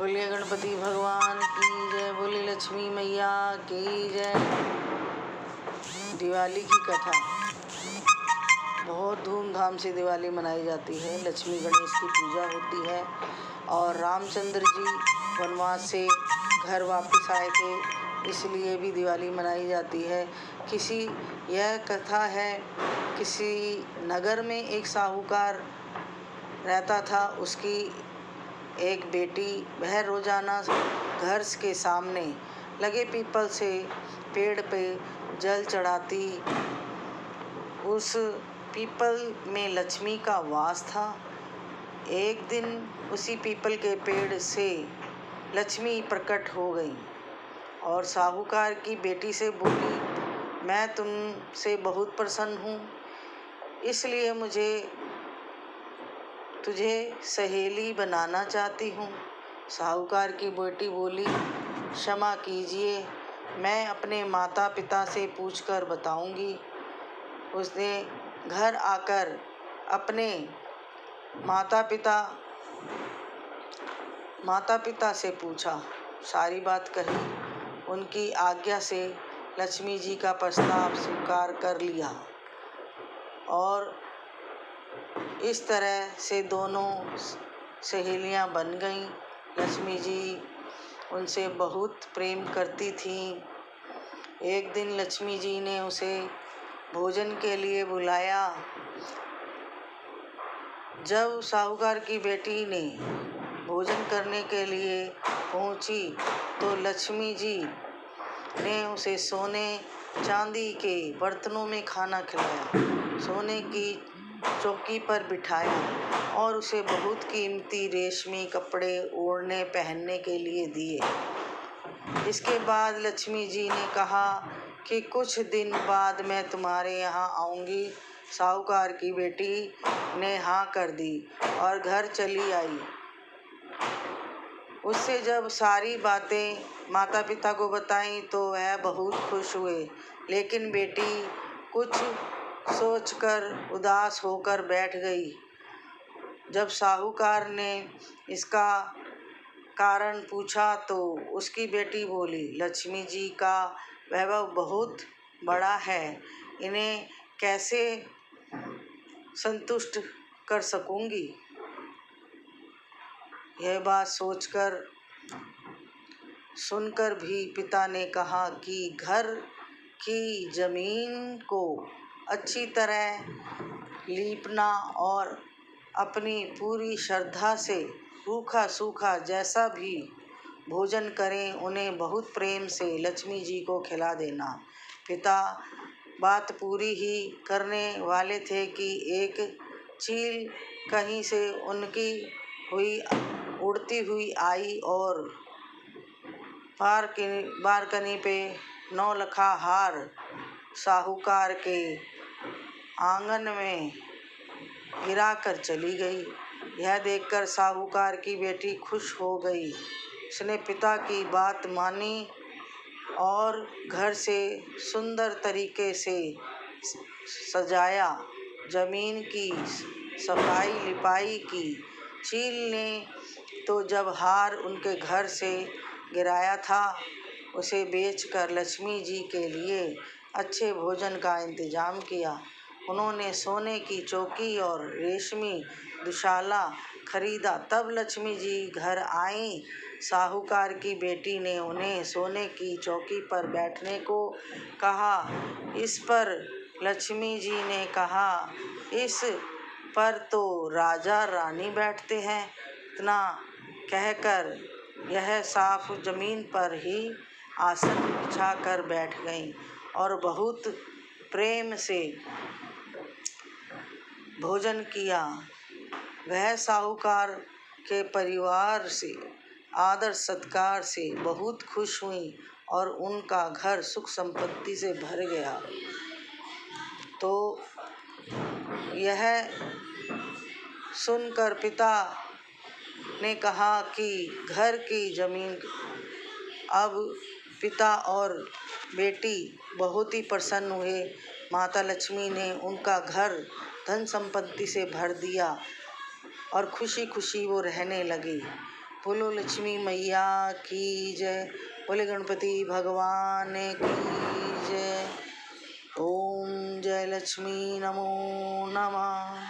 बोलिए गणपति भगवान की जय, बोली लक्ष्मी मैया की जय। दिवाली की कथा। बहुत धूमधाम से दिवाली मनाई जाती है। लक्ष्मी गणेश की पूजा होती है और रामचंद्र जी वनवास से घर वापस आए थे, इसलिए भी दिवाली मनाई जाती है। यह कथा है, किसी नगर में एक साहूकार रहता था। उसकी एक बेटी, वह रोजाना घर के सामने लगे पीपल से पेड़ पे जल चढ़ाती। उस पीपल में लक्ष्मी का वास था। एक दिन उसी पीपल के पेड़ से लक्ष्मी प्रकट हो गई और साहूकार की बेटी से बोली, मैं तुमसे बहुत प्रसन्न हूँ, इसलिए मुझे तुझे सहेली बनाना चाहती हूँ। साहूकार की बेटी बोली, क्षमा कीजिए, मैं अपने माता पिता से पूछकर बताऊंगी। उसने घर आकर अपने माता पिता से पूछा, सारी बात कही। उनकी आज्ञा से लक्ष्मी जी का प्रस्ताव स्वीकार कर लिया और इस तरह से दोनों सहेलियां बन गईं। लक्ष्मी जी उनसे बहुत प्रेम करती थीं। एक दिन लक्ष्मी जी ने उसे भोजन के लिए बुलाया। जब साहूकार की बेटी ने भोजन करने के लिए पहुंची तो लक्ष्मी जी ने उसे सोने चांदी के बर्तनों में खाना खिलाया, सोने की चौकी पर बिठाया और उसे बहुत कीमती रेशमी कपड़े ओढ़ने पहनने के लिए दिए। इसके बाद लक्ष्मी जी ने कहा कि कुछ दिन बाद मैं तुम्हारे यहाँ आऊँगी। साहूकार की बेटी ने हाँ कर दी और घर चली आई। उससे जब सारी बातें माता पिता को बताई तो वह बहुत खुश हुए, लेकिन बेटी कुछ सोचकर उदास होकर बैठ गई। जब साहूकार ने इसका कारण पूछा तो उसकी बेटी बोली, लक्ष्मी जी का वैभव बहुत बड़ा है, इन्हें कैसे संतुष्ट कर सकूंगी। यह बात सुनकर भी पिता ने कहा कि घर की जमीन को अच्छी तरह लीपना और अपनी पूरी श्रद्धा से रूखा सूखा जैसा भी भोजन करें, उन्हें बहुत प्रेम से लक्ष्मी जी को खिला देना। पिता बात पूरी ही करने वाले थे कि एक चील कहीं से उड़ती हुई आई और बालकनी पे नौलखा हार साहूकार के आंगन में गिराकर चली गई। यह देखकर साहूकार की बेटी खुश हो गई। उसने पिता की बात मानी और घर से सुंदर तरीके से सजाया, जमीन की सफाई लिपाई की। चील ने तो जब हार उनके घर से गिराया था, उसे बेचकर लक्ष्मी जी के लिए अच्छे भोजन का इंतजाम किया। उन्होंने सोने की चौकी और रेशमी दुशाला खरीदा। तब लक्ष्मी जी घर आईं। साहूकार की बेटी ने उन्हें सोने की चौकी पर बैठने को कहा। इस पर लक्ष्मी जी ने कहा, इस पर तो राजा रानी बैठते हैं। इतना कहकर यह साफ जमीन पर ही आसन बिछाकर बैठ गईं और बहुत प्रेम से भोजन किया। वह साहूकार के परिवार से आदर सत्कार से बहुत खुश हुई और उनका घर सुख संपत्ति से भर गया। तो यह सुनकर पिता ने कहा कि घर की जमीन, अब पिता और बेटी बहुत ही प्रसन्न हुए। माता लक्ष्मी ने उनका घर धन संपत्ति से भर दिया और खुशी खुशी वो रहने लगे। बोलो लक्ष्मी मैया की जय। बोले गणपति भगवान की जय। ओम जय लक्ष्मी नमो नमः।